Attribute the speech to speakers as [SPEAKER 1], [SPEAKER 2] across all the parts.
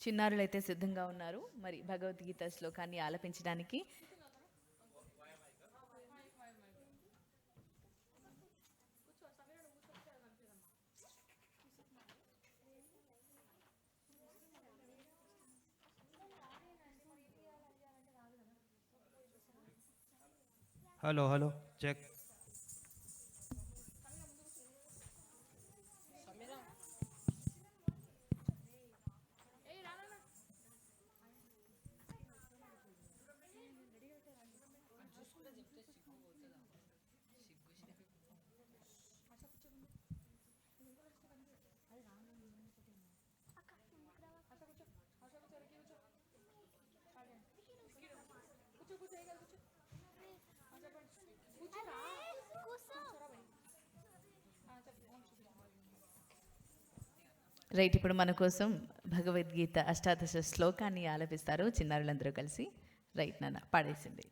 [SPEAKER 1] చిన్నారులైతే సిద్ధంగా ఉన్నారు మరి భగవద్గీత శ్లోకాన్ని ఆలపించడానికి.
[SPEAKER 2] Hello hello check.
[SPEAKER 1] రైట్, ఇప్పుడు మన కోసం భగవద్గీత అష్టాదశ శ్లోకాన్ని ఆలపిస్తారు చిన్నారులందరూ కలిసి. రైట్ నాన్న, పాడేసింది.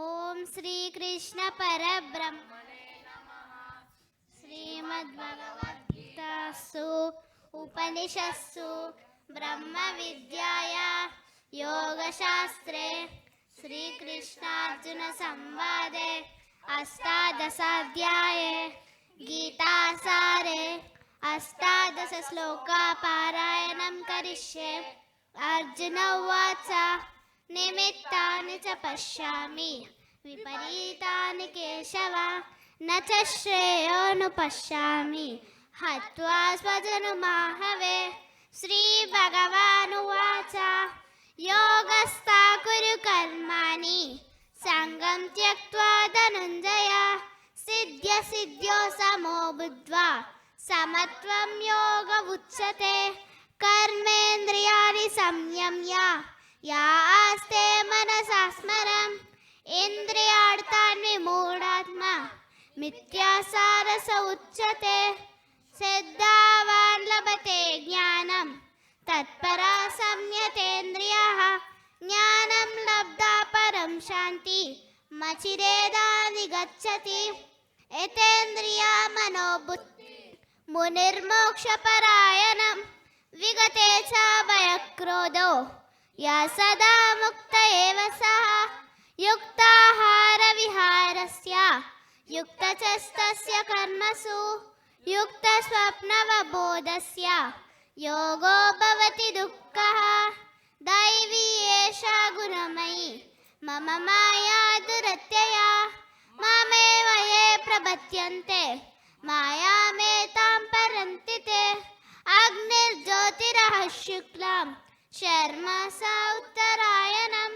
[SPEAKER 3] ఓం శ్రీకృష్ణ పరబ్రహ్మణే నమః. శ్రీమద్భగవద్గీతాసు ఉపనిషత్సు బ్రహ్మ విద్యాయా యోగశాస్త్రే శ్రీకృష్ణార్జున సంవాదే అష్టాదశాధ్యాయే గీతాసారే అష్టాదశ శ్లోకా పారాయణం కరిష్యే. అర్జున ఉవాచ నిమిత్తాని చ పశ్యామి విపరీతాని కేశవ న చ శ్రేయోనుపశ్యామి హత్వా స్వజనుమాహవే. శ్రీభగవానువాచ యోగస్థా కురు కర్మాణి సంగం త్యక్త్వా ధనుంజయ సిద్ధ్య సిద్ధ్యో సమో బుద్ధ్వా సమత్వం యోగ ఉచ్యతే. కర్మేంద్రియాణి సంయమ్య యా ఆస్తే మనసా స్మరం ఇంద్రియార్థాన్ విమూఢాత్మా మిథ్యాసారస ఉచ్యతే. సిద్ధావాన్ లభతే జ్ఞానం తత్పరా సంయతేంద్రియః జ్ఞానం లబ్ధా పరం శాంతి మచిరేదాధిగచ్చతి. యతేంద్రియా మనోబుద్ధి మునిర్మోక్షపరాయణం విగతే చ భయక్రోధో యా సదా ముక్త ఏవ సః. యుక్తాహార విహారస్య యుక్తచేష్టస్య కర్మసు యుక్త స్వప్నవబోధస్య యోగో భవతి దుఃఖః. దైవీ ఏషా గుణమయీ మమ మాయా దురత్యయా మామేవ యే ప్రపద్యంతే మాయామేతాం పరంతి తే. అగ్నిర్జ్యోతిరః శుక్లం శర్మసా ఉత్తరాయణం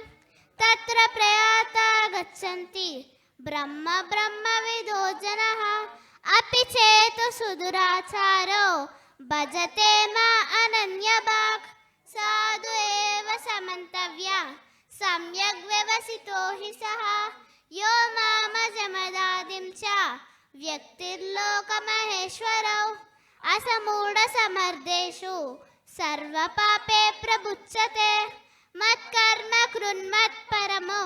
[SPEAKER 3] తత్ర ప్రయాతా గచ్చంతి బ్రహ్మ బ్రహ్మవిదో జనః. అపి చేతు సుదురాచారో భజతే మా అనన్యభాగ్ సాధు ఏవ సమంతవ్య సమ్యగ్ వ్యవసితో హి సః. యో మామజమదాదిం చ వ్యక్తిర్లోకమహేశ్వరౌ అసమూఢ సమర్థేషు సర్వపాపే ప్రబుచ్యతే. మత్కర్మ కృన్మత్పరమో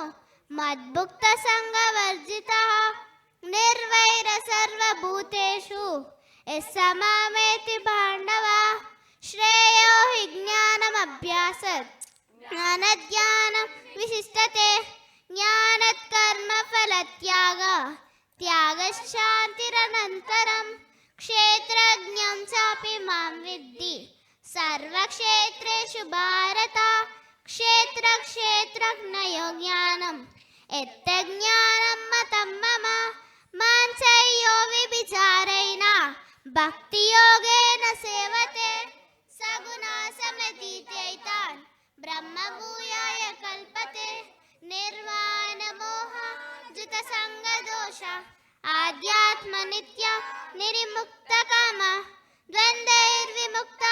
[SPEAKER 3] మద్భుక్త సంగవర్జితః నిర్వైర సర్వభూతేషు యస్సమామేతి పాండవ. శ్రేయో హి జ్ఞానమభ్యాసత్ జ్ఞానజ్ఞానం విశిష్టతే. జ్ఞానత్ కర్మ ఫలత్యాగ త్యాగశాంతిరనంతరం. క్షేత్రజ్ఞం చాపి మాం విద్ధి సర్వక్షేత్రేషు భారత. క్షేత్ర క్షేత్రజ్ఞయో జ్ఞానం ఎత్త జ్ఞానం మతం మమ. మాంచయ్యో విభిచారైన భక్తి యోగేన సేవతే సగుణా సమతీతైతాన్ బ్రహ్మ భూయాయ కల్పతే. నిర్వాణ మోహ జిత సంగ దోష ఆధ్యాత్మ నిత్య నిర్ముక్త కామ ద్వంద్వైర్విముక్త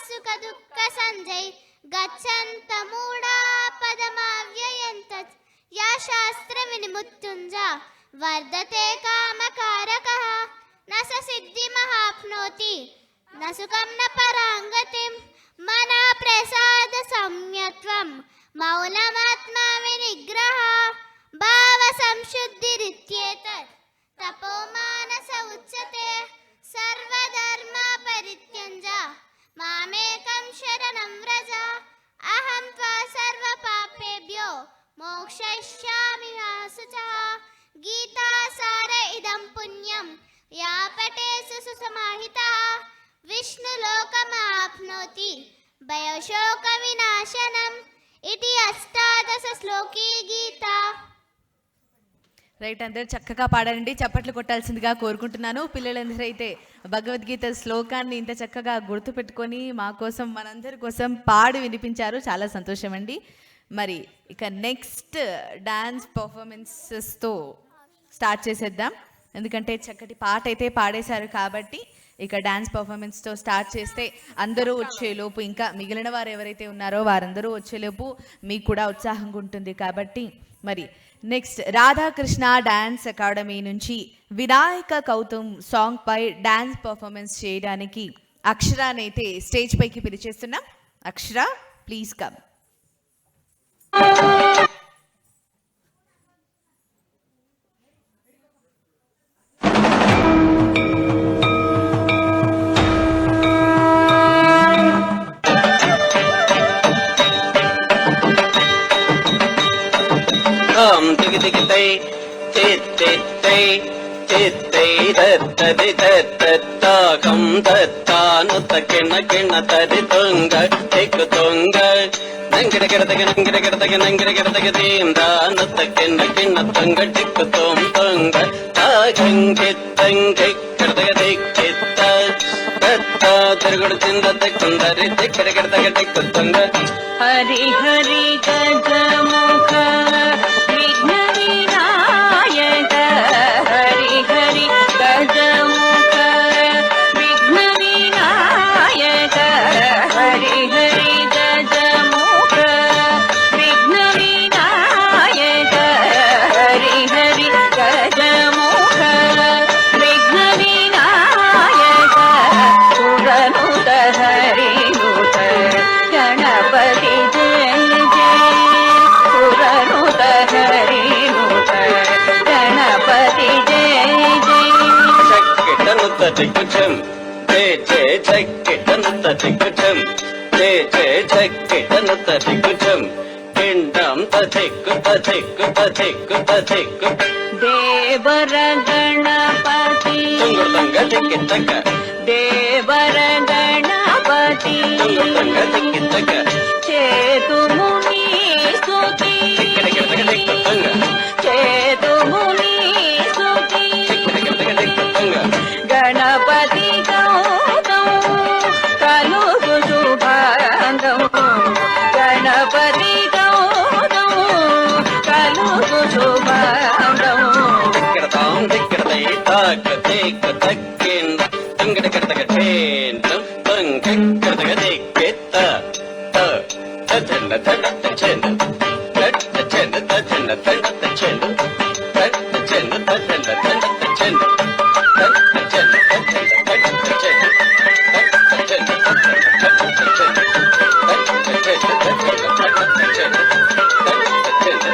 [SPEAKER 3] సుఖ దుఃఖ సంజయ్ గచ్చంత మూఢా పదమావ్యయంతత్. యా శాస్త్ర వినిముత్తుంజ వర్ధతే కామకారకః న స సిద్ధిమహాప్నోతి న సుఖం న పరాంగతిం. మన ప్రసాద సౌమ్యత్వం మౌనమాత్మా వినిగ్రహ భావ సంశుద్ధిరిత్యేతత్ తపో మానస ఉచ్యతే. సర్వధర్మ మృత్యుంజయ మామేకం శరణం వ్రజ అహం త్వా సర్వ పాపేభ్యో మోక్షయిష్యామి వాసుచః గీతాసార ఇదం పుణ్యం యా పఠేత్ సుసమాహితః విష్ణులోకమాప్నోతి భయశోక వినాశనం ఇది అష్టాదశ శ్లోకీ గీత.
[SPEAKER 1] రైట్, అందరూ చక్కగా పాడారండి. చప్పట్లు కొట్టాల్సిందిగా కోరుకుంటున్నాను. పిల్లలందరూ అయితే భగవద్గీత శ్లోకాన్ని ఇంత చక్కగా గుర్తుపెట్టుకొని మా కోసం మనందరి కోసం పాడి వినిపించారు. చాలా సంతోషం అండి. మరి ఇక నెక్స్ట్ డాన్స్ పర్ఫార్మెన్సెస్తో స్టార్ట్ చేసేద్దాం. ఎందుకంటే చక్కటి పాట అయితే పాడేశారు కాబట్టి ఇక డాన్స్ పర్ఫార్మెన్స్తో స్టార్ట్ చేస్తే అందరూ వచ్చేలోపు, ఇంకా మిగిలిన వారు ఎవరైతే ఉన్నారో వారందరూ వచ్చేలోపు మీకు కూడా ఉత్సాహంగా ఉంటుంది. కాబట్టి మరి నెక్స్ట్ రాధాకృష్ణ డాన్స్ అకాడమీ నుంచి వినాయక కౌతుం సాంగ్ పై డాన్స్ పర్ఫార్మెన్స్ చేయడానికి అక్షరానైతే స్టేజ్ పైకి పిలిచేస్తున్నాం. అక్షర, ప్లీజ్ కమ్.
[SPEAKER 4] దిగిదిగితై చిత్తై చిత్తై దత్తది దత్తాకం దత్తాను తకిన కిణ తరి తొంగ తెక్కు తొంగ నంగిడ గిడతగ నంగిడ గిడతగ నంగిడ గిడతగ దీందాను తకిన కిణ తొంగ టిక్కు తొం తొంగ తాగంగిత్తంగి గిడతగ దిక్కిత్త దత్త తిరుగుడు చింద తెక్కుందరి దిక్కడ గిడతగ టిక్కు తొంగ
[SPEAKER 5] హరి హరి గజముఖ విఘ్న వినాయక హరి హరి గజముఖ విఘ్న వినాయక హరి హరి గజముఖ విఘ్న వినాయక హరి హరి గజముఖ విఘ్న వినాయక సురనుత హరినుత గణపతి జయ జయ సురనుత హరినుత గణపతి జయ జయ
[SPEAKER 4] చక్కిటను తటికుచం జయ జయ చక్కిటను తటికుచం జయ జయ చక్కిటను తటికుచం పిండం తటిక్కు తటిక్కు తటిక్కు తటిక్కు
[SPEAKER 5] దేవర గణపతి
[SPEAKER 4] తుంగుతంగ దిక్కితక
[SPEAKER 5] దేవర గణపతి
[SPEAKER 4] తుంగుతంగ దిక్కితక
[SPEAKER 5] చేతుముని స్తుతి
[SPEAKER 4] దిక్కడికి దిక్కుతంగ
[SPEAKER 5] చేతుముని స్తుతి
[SPEAKER 4] దిక్కడికి దిక్కుతంగ
[SPEAKER 5] గణపతి గౌతం కలుగు శుభాంగం గణపతి గౌతం కలుగు శుభాంగం
[SPEAKER 4] దిక్కడతాం దిక్కడతై తాక దిక్క తక్కింద తుంగడ కడతగ చేంతం తుంగ కడతగ దిక్కిత్త తజన్న తడత చెంద తడత చెంద తజన్న తడత చెంద తడత చెంద తజన్న తడత చెంద తడత చెంద తజన్న తడత చెంద తడత చెంద తజన్న తడత చెంద తడత చెంద తజన్న తడత చెంద తడత చెంద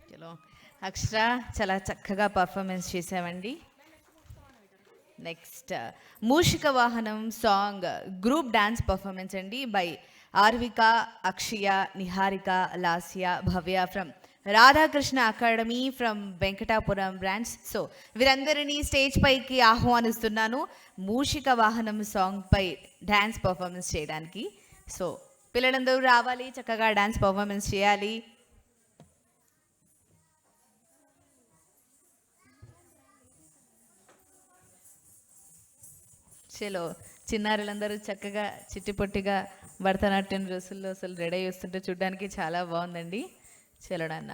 [SPEAKER 1] చలో అక్షర, చాలా చక్కగా పర్ఫార్మెన్స్ చేసామండి. నెక్స్ట్ మూషిక వాహనం సాంగ్ గ్రూప్ డాన్స్ పర్ఫార్మెన్స్ అండి by Arvika, Akshaya, Niharika, Lasya, Bhavya from Radhakrishna Academy from Venkatapuram branch. So వీరందరినీ స్టేజ్ పైకి ఆహ్వానిస్తున్నాను మూషిక వాహనం సాంగ్ పై డాన్స్ పర్ఫార్మెన్స్ చేయడానికి. సో పిల్లలందరూ రావాలి, చక్కగా డాన్స్ పర్ఫార్మెన్స్ చేయాలి. చలో, చిన్నారులందరూ చక్కగా చిట్టిపొట్టిగా భరతనాట్యం రోజుల్లో అసలు రెడీ చేస్తుంటే చూడడానికి చాలా బాగుందండి. చలో నాన్న.